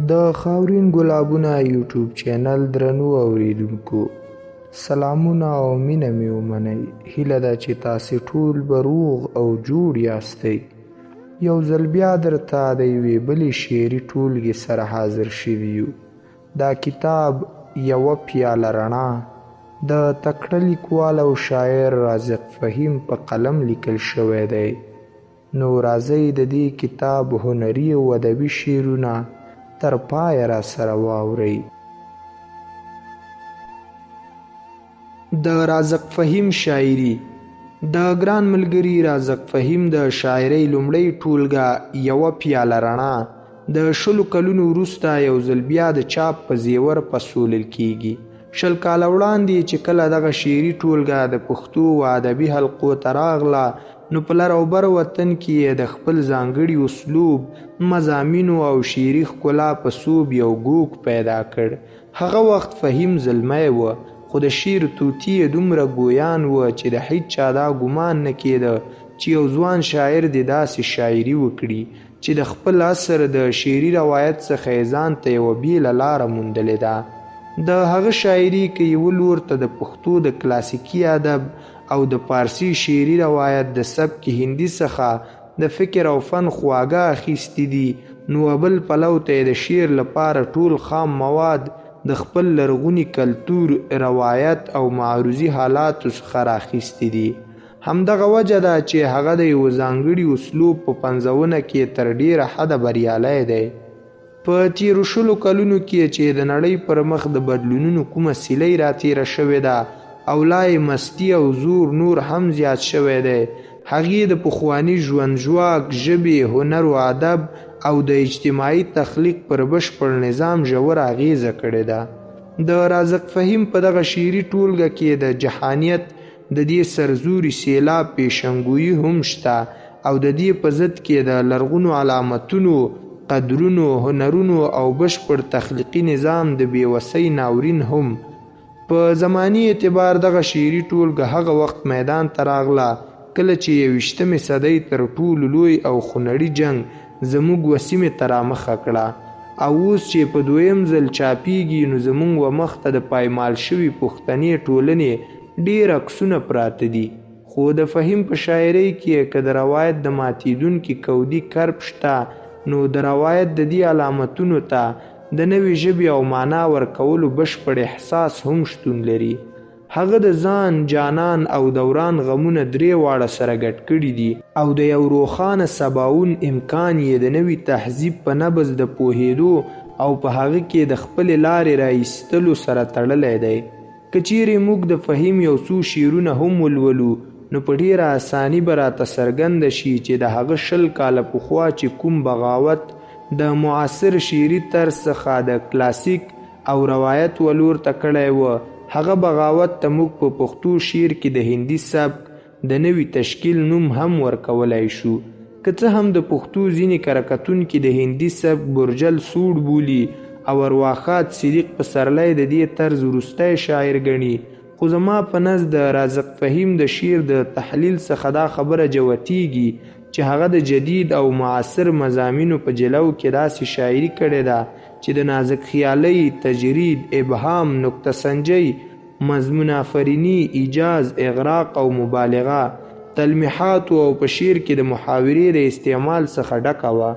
د خاورین ګلابونه یوټیوب چینل درنو اوریدونکو سلامونه او مینه مې ومنئ. هیله ده چې تاسې ټول به روغ او جوړ یاستئ. یو ځل بیا درته د یوې بلې شعري ټولګې سره حاضر شوي یو. دا کتاب یوه پیاله رڼا د تکړه لیکوال او شاعر رازق فهیم په قلم لیکل شوی دی. نو راځئ د دې کتاب هنري او ادبي شعرونه تر پایه را سره واورئ. د رازق فهیم شاعري. د ګران ملګري رازق فهیم د شاعرۍ لومړۍ ټولګه یوه پیاله رڼا د 20 کلونو وروسته یو ځل بیا د چاپ په زیور پسولل کیږي. 20 کاله وړاندې چې کله دغه شعري ټولګه د پښتو و ادبي حلقو ته راغله، نو په لر او بر وطن کې یې د خپل ځانګړي اسلوب، مضامینو او شعري ښکلا په صوب یو ګوک پیدا کړ. هغه وخت فهیم زلمی و، خو د شعر طوطي یې دومره ګویان و چې د هیچا دا ګمان نه کېده چې یو ځوان شاعر دې داسې شاعري وکړي چې د خپل عصر د شعري روایت څخه یې ځان ته یوه بیله لاره موندلې ده. د هغه شاعري که یوه لور ته د پښتو د کلاسیکي ادب او د پارسي شعري روایت د سبک هندي څخه د فکر او فن خواږه اخیستي دي، نو بل پلو ته د شعر لپاره ټول خام مواد د خپل لرغوني کلتور، روایت او معروضي حالاتو څخه راخیستي دي. همدغه وجه ده چې هغه د یو ځانګړي اسلوب په پنځونه کې تر ډیره حده بریالی دی. په تیرو 20 کلونو کې چې د نړۍ پر مخ د بدلونونو کومه سیلۍ راتیره شوې ده او لا یې مستی او زور نور هم زیات شوی دی، هغې د پخواني ژوند ژواک، ژبې، هنر و ادب او د اجتماعي تخلیق پر بشپړ نظام ژوره اغیزه کړې ده. د رازق فهیم په دغه شعري ټولګه کې د جهانیت د دې سرزوري سیلاب پیشنګویي هم شته او د دې په ضد کې د لرغونو علامتونو، قدرونو، هنرونو او بشپړ تخلیقي نظام د بېوسۍ ناورین هم. په زماني اعتبار دغه شعري ټولګه هغه وخت میدان ته راغله کله چې 21مې صدۍ تر ټولو لوی او خونړي جنګ زموږ و سیمې ته رامخه کړه، او اوس چې په دویم ځل چاپیږي نو زموږ و مخ ته د پایمال شوي پښتنې ټولنې ډېر عکسونه پراته دي. خو د فهیم په شاعرۍ کې که د روایت د ماتیدونکي کودي کرب شته، نو د روایت د دې علامتونو ته د نوې ژبې او معنا ورکولو بشپړ احساس هم شتون لري. هغه د ځان، جانان او دوران غمونه درې واړه سره ګډ کړي دي او د یو روښانه سباوون امکان یې د نوي تهذیب په نبض د پوهېدو او په هغه کې د خپلې لارې رایستلو سره تړلی دی. که چیرې موږ د فهیم یو څو شعرونه هم ولولو، نو په ډیره اساني به راته څرګنده شي چې د هغه 20 کاله پخوا چې کوم بغاوت د معاصر شعري طرز څخه د کلاسیک او روایت ولور ته کړی و، هغه بغاوت ته موږ په پښتو شعر کې د هندي سبک د نوي تشکیل نوم هم ورکولی شو. که څه هم د پښتو ځینې کرکتونکي د هندي سبک برجل سوړ بولي او ارواښاد صدیق پسرلی د دې طرز وروستی شاعر ګڼي، خو زما په نزد د رازق فهیم د شعر د تحلیل څخه دا خبره جوتیږي چې هغه د جدید او معاصر مضامینو په جلو کې داسې شاعري کړې ده چې د نازک خیالۍ، تجرید، ابهام، نکته سنجۍ، مضمون آفریني، ایجاز، اغراق او مبالغه، تلمیحاتو او په شعر کې د محاورې د استعمال څخه ډکه وه.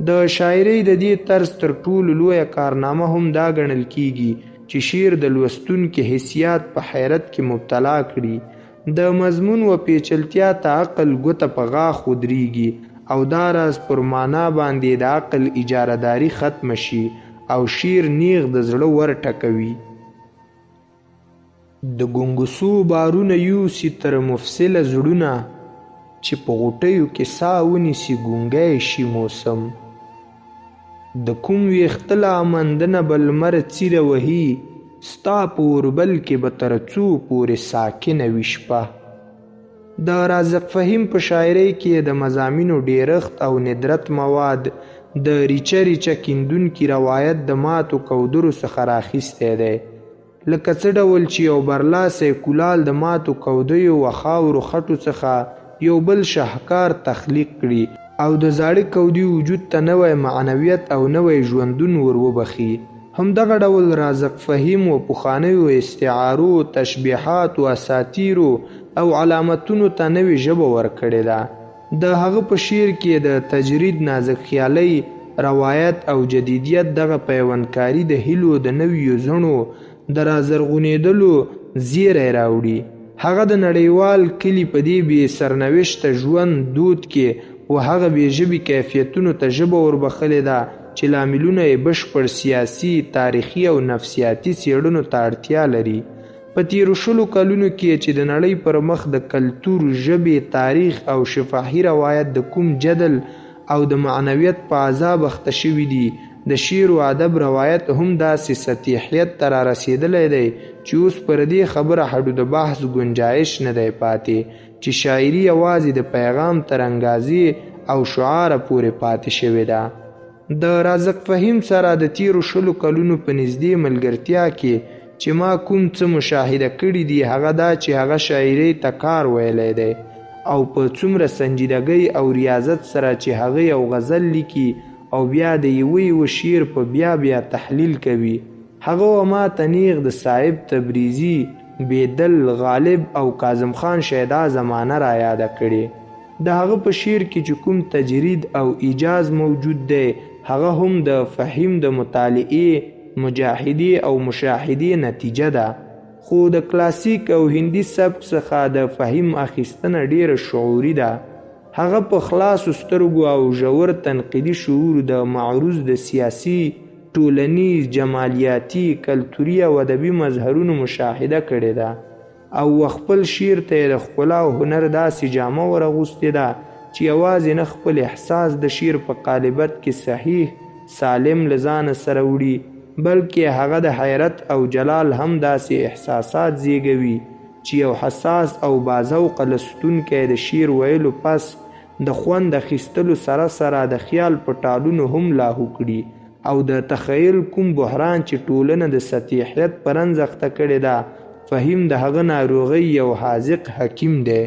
د شاعرۍ د دې طرز تر ټولو لویه کارنامه هم دا ګڼل کیږي چې شعر د لوستونکي حسیات په حیرت کې مبتلا کړي. د مضمون و پیچلتیا ته عقل ګوته په غاښ ودرېږي او دا راز پر معنا باندې د عقل اجارهداري ختمه شي او شعر نیغ د زړه ور ټکوي. د ګونګسو بارونه یوسي تر مفصله زړونه، چې په غوټیو کې ساه ونیسي ګونګی شي موسم. د کوم ویښته له امندنه به لمر څیره وهي، ستا په اوربل کې به تر څو پورې ساکنه وي شپه. د رازق فهیم په شاعرۍ کې د مضامینو ډیرښت او ندرت مواد د ریچه ریچه کیندونکي روایت د ماتو کودرو څخه راخیستی دی، لکه څه ډول چې یو برلاسی کولال د ماتو کودیو و خاورو خټو څخه یو بل شاهکار تخلیق کړي او د زاړه کودي وجود ته نوی معنویت او نوی ژوندون ور وبخي. همدغه ډول رازق فهیم و پخوانیو استعارو، تشبیحات و اساطیرو او علامتونو ته نوې ژبه ورکړې ده. د هغه په شعر کې د تجرید، نازک خیالۍ، روایت او جدیدیت دغه پیوندکاري د هیلو د نویو زړو د رازرغونېدلو زیری راوړي. هغه د نړیوال کلي په دې بې سرنوشته ژوند دود کې و هغه بې ژبې کیفیتونو ته ژبه وربخلې ده چې لاملونه یې بشپړ سیاسي، تاریخي او نفسیاتي څېړنو ته اړتیا لري. په تیرو 20 کلونو کې چې د نړۍ پر مخ د کلتور، ژبې، تاریخ او شفاهي روایت د کوم جدل او د معنویت په عذاب اخته شوي دي، د شعر و ادب روایت هم داسې سطحیت ته را رسېدلی دی چې اوس پر دې خبره حدو د بحث گنجایش نه دی پاتې چې شاعري یوازې د پیغام تر انګازې او شعاره پورې پاتې شوې ده. د رازق فهیم سره د تیرو 20 کلونو په نږدې ملګرتیا کې چې ما کوم څه مشاهده کړي دي هغه دا چې هغه شاعرۍ ته کار ویلی دی او په څومره سنجیدګۍ او ریاضت سره چې هغه یو غزل لیکي او بیا د یوه شعر په بیا تحلیل کوي. هغه ما ته نیغ د صاحب تبریزي، بیدل، غالب او کاظم خان شیدا زمانه را یاده کړي. د هغه په شعر کې چې کوم تجرید او ایجاز موجود دی هغه هم د فهیم د مطالعې، مجاهدې او مشاهدې نتیجه ده. خو د کلاسیک او هندي سبک څخه د فهیم اخیستنه ډیره شعوري ده. هغه په خلاصو سترګو او ژور تنقیدي شعور د معروض د سیاسي، ټولنیز، جمالیاتي، کلتوري او ادبي مظهرونو مشاهده کړې ده او خپل شعر ته د ښکلا او هنر داسې جامه ورغوستې ده چې یوازې نه خپل احساس د شعر په قالبت کې صحیح، سالم له ځانه سره وړي بلکې هغه د حیرت او جلال هم داسې احساسات زیږوي چې یو حساس او باذوقه لوستونکی د شعر ویلو پس د خوند اخیستلو سره سره د خیال په ټالونو هم لاهو کړي او د تخیل کوم بحران چې ټولنه د سطحیت په رنځ اخته کړې ده فهیم د هغه ناروغۍ یو حاذق حکیم دی.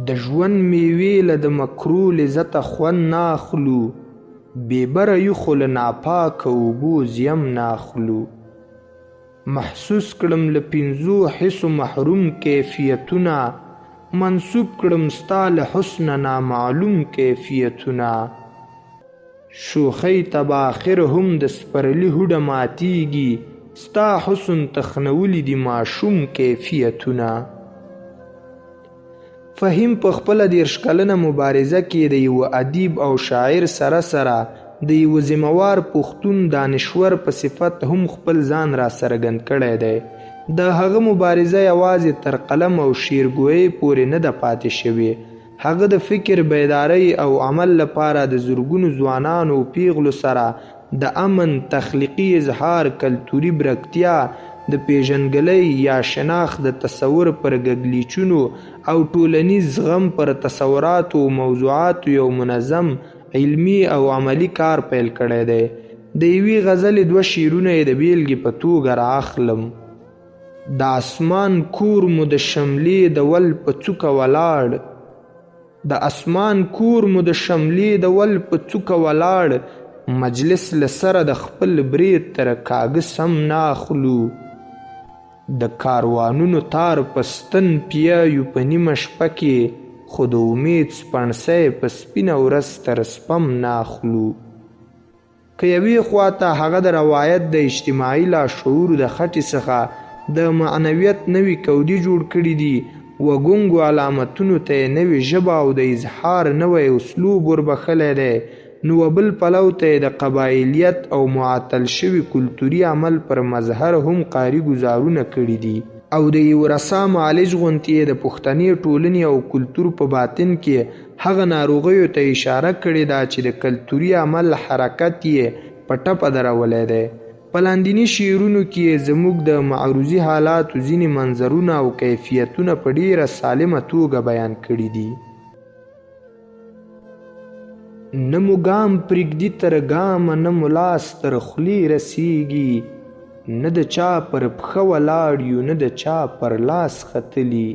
د ژوند میوې له د مکرو لذته خوند نه اخلو، بېبره یخو له ناپاکه اوبو زیم نه اخلو. محسوس کړم له 5 حسو محروم کیفیتونه، منسوب کړم ستا له حسن نامعلوم کیفیتونه. شوخۍ ته به آخر هم د سپرلي هوډه ماتیږي، ستا حسن تخنولی دي ماشوم کیفیتونه. فهیم په خپله 30 کلنه مبارزه کې د یو ادیب او شاعر سره سره د یو ذمهوار پښتون دانشور په صفت هم خپل ځان را څرګند کړی دی. د هغه مبارزه یوازې تر قلم او شعرګویۍ پورې نه ده پاتې شوې. هغه د فکر بیدارۍ او عمل لپاره د زرګونو ځوانانو او پیغلو سره د امن، تخلیقي اظهار، کلتوري برکتیا، د پیژنګلۍ یا شناخت د تصور پر ګګلیچونو او ټولنیز زغم پر تصوراتو او موضوعاتو یو منظم، علمي او عملی کار پیل کړی دی. د یوې غزلې 2 شعرونه یې د بیلګې په توګه رااخلم. د اسمان کور مو د شملې د ول په څوکه ولاړ، د اسمان کور مو د شملې د ول په څوکه ولاړ، مجلس له سره د خپل برید تر کاږه سم نه اخلو. د کاروانونو تار په ستن پیایو په نیمه شپه کې، خو د امید سپڼسی په سپینه ورځ تر سپم نه اخلو. که یوې خواته هغه د روایت د اجتماعي لاشعور د خټې څخه د معنویت نوي کودي جوړ کړي دي و ګونګو علامتونو ته یې نوې ژبه او د اظهار نوی اسلوب وربخلی دی، نو بل پلو ته د قبایلیت او معطل شوي کلتوري عمل پر مظهر هم قاري ګزارونه کړي دي او د یو رسا معالج غوندې د پښتني ټولنې او کلتور په باطن کې هغه ناروغیو ته اشاره کړې ده چې د کلتوري عمل حرکت یې په ټپه درولی دی. په لاندیني شعرونو کې زموږ د معروضي حالاتو ځینې منظرونه او کیفیتونه په ډیره سالمه توګه بیان کړي دي. نه مو ګام پرېږدي تر ګامه، نه مو لاس تر خولې رسیږي، نه د چا پر پښه ولاړ یو، نه د چا پر لاس ختلي.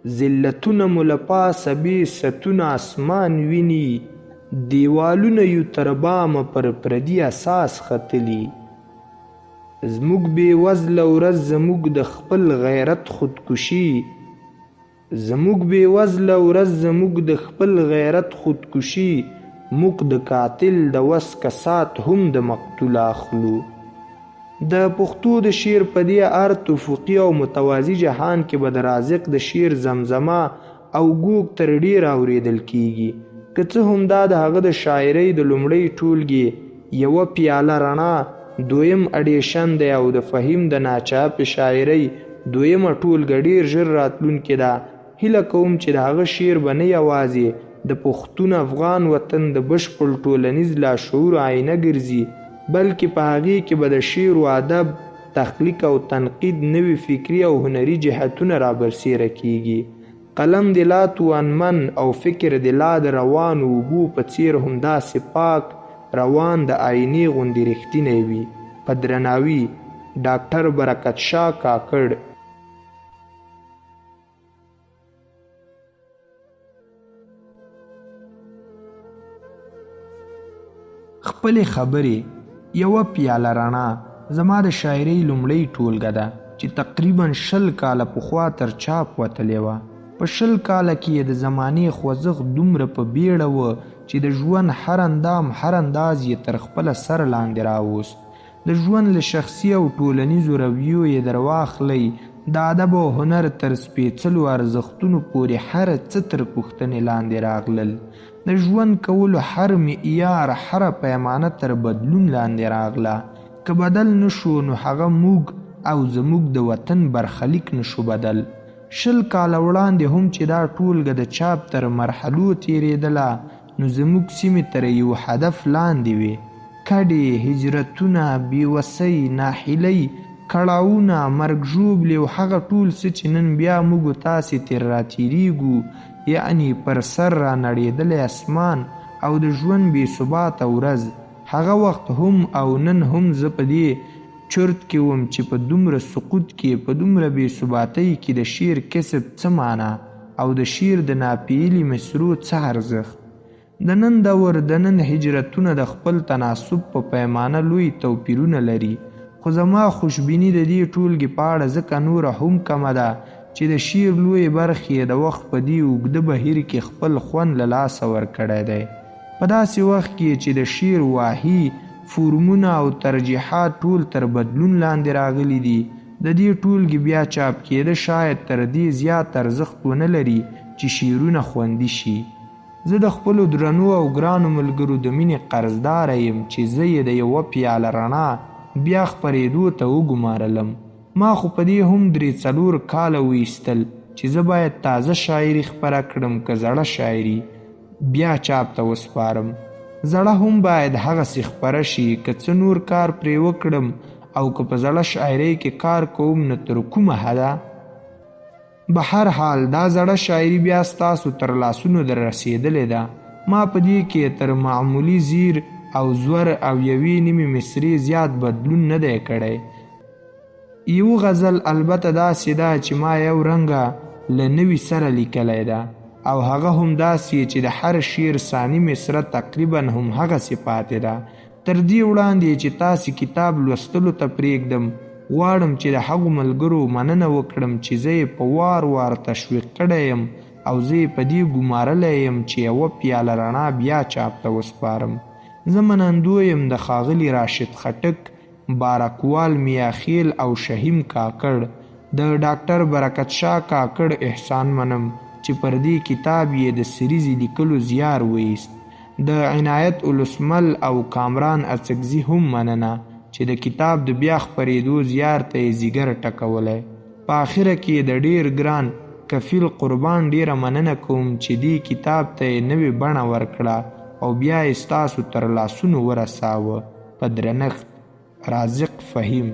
ذلتونه مو له پاسه بې ستونه اسمان ویني، دیوالونه یو تر بامه پر پردي اساس ختلي. زموږ بې وزله ورځ زموږ د خپل غیرت خودکشي، زموږ بې وزله ورځ زموږ د خپل غیرت خودکشي، موږ د قاتل د وس کسات هم د مقتول اخلو. د پښتو د شعر په دې ارت افقي او متوازي جهان کې به د رازق د شعر زمزمه او ګوګ تر ډېره اورېدل کیږي. که څه هم دا د هغه د شاعرۍ د لومړۍ ټولګې یوه پیاله رڼا دویم اډیشن دی او د فهیم د ناچاپې شاعرۍ دویمه ټولګه ډېر ژر راتلونکې ده. هیله کوم چې د هغه شعر به نه یوازې د پښتون افغان وطن د بشپړ ټولنیز لاشعور آینه ګرځي، بلکې په هغې کې به د شعر و ادب تخلیق او تنقید نوي فکري او هنري جهتونه رابرسیره کیږي. قلم د لا توانمن او فکر د لا د روانو اوبو په څیر همداسې پاک روان د آینې غوندې رښتینی وي. په درناوي ډاکټر برکت شاه کاکړ. خپلې خبرې یوه پیاله رڼا زما د شاعرۍ لومړۍ ټولګه ده چې تقریبا 20 کاله پخوا تر چاپ وتلې وه. په 20 کاله کې یې د زمانې خوځښت دومره په بیړه و چې د ژوند هر اندام هر انداز یې تر خپله سر لاندې راوست. د ژوند له شخصي او ټولنیزو رویو یې در واخلی، د ادب او هنر تر سپېڅلو ارزښتونو پورې هر څه تر پوښتنې لاندې راغلل. د ژوند کولو هر معیار هره پیمانه تر بدلون لاندې راغله. که بدل نشو نو هغه موږ او زموږ د وطن برخلیک نشو بدل. 20 کاله وړاندې هم چې دا ټولګه د چاپ تر مرحلو تیرېدله نو زموږ سیمې تر یو هدف لاندې وي. کډې، هجرتونه، بېوسۍ، ناهیلۍ، کړاوونه، مرګ ژوبلې او هغه ټول څه چې نن بیا موږ تاسې تر راتېرېږو، یعنې پر سر رانړېدلی اسمان او د ژوند بې ثباته ورځ. هغه وخت هم او نن هم زه په دې چرت کې وم چې په دومره سقوط کې، په دومره بې ثباتۍ کې د شعر کسب څه معنا او د شعر د ناپیلي مصرو څه ارزښت. د نن دور د نن هجرتونه د خپل تناسب په پیمانه لوی توپیرونه لري، خو زما خوشبیني د دې ټولګې په اړه ځکه نوره هم کمه ده چې د شعر لویې برخې د وخت په دې اوږده بهیر کې خپل خوند له لاسه ورکړی دی. په داسې وخت کې چې د شعر واهي فورمونه او ترجیحات ټول تر بدلون لاندې راغلي دي، د دې ټولګې بیا چاپ کېده شاید تر دې زیات ارزښت ونه لري چې شعرونه خوندي شي. زه د خپلو درنو او ګرانو ملګرو د مینې قرضداره یم چې زه یې د یوه پیاله رڼا بیا خپرېدو ته وګمارلم. ما خو په دې هم 3-4 کاله وایستل چې زه باید تازه شاعري خپره کړم که زړه شاعري بیا چاپ ته وسپارم. زړه هم باید هغسې خپره شي که څه نور کار پرې وکړم او که په زړه شاعرۍ کې کار کوم نو تر کومه حده. به هر حال دا زړه شاعري بیا ستاسو تر لاسونو در رسېدلې ده. ما په دې کې تر معمولي زیر او زور او یوې نیمې مصرې زیات بدلون نه دی کړی. یو غزل البته داسې ده چې ما یو رنګه له نوي سره لیکلی ده او هغه هم داسې چې د هر شعر ثاني مصره تقریبا هم هغسې پاتې ده. تر دې وړاندې چې تاسې کتاب لوستلو ته پرېږدم غواړم چې د هغو ملګرو مننه وکړم چې زه یې په وار وار تشویق کړی یم او زه یې په دې ګمارلی یم چې یوه پیاله رڼا بیا چاپ ته وسپارم. زه منندوی یم د ښاغلي راشد خټک، بارکوال میاخیل او شهیم کاکړ. د ډاکټر برکت شاه کاکړ احسان منم چې پر دې کتاب یې د سریزې لیکلو زیار وایست. د عنایت اولسمل او کامران اڅکزي هم مننه چې د کتاب د بیا خپرېدو زیار ته یې ځیګر ټکولی. په آخره کې د ډېر ګران کفیل قربان ډېره مننه کوم چې دې کتاب ته یې نوې بڼه ورکړه او بیا یې ستاسو تر لاسونو ورساوه. په درنښت، رازق فهیم.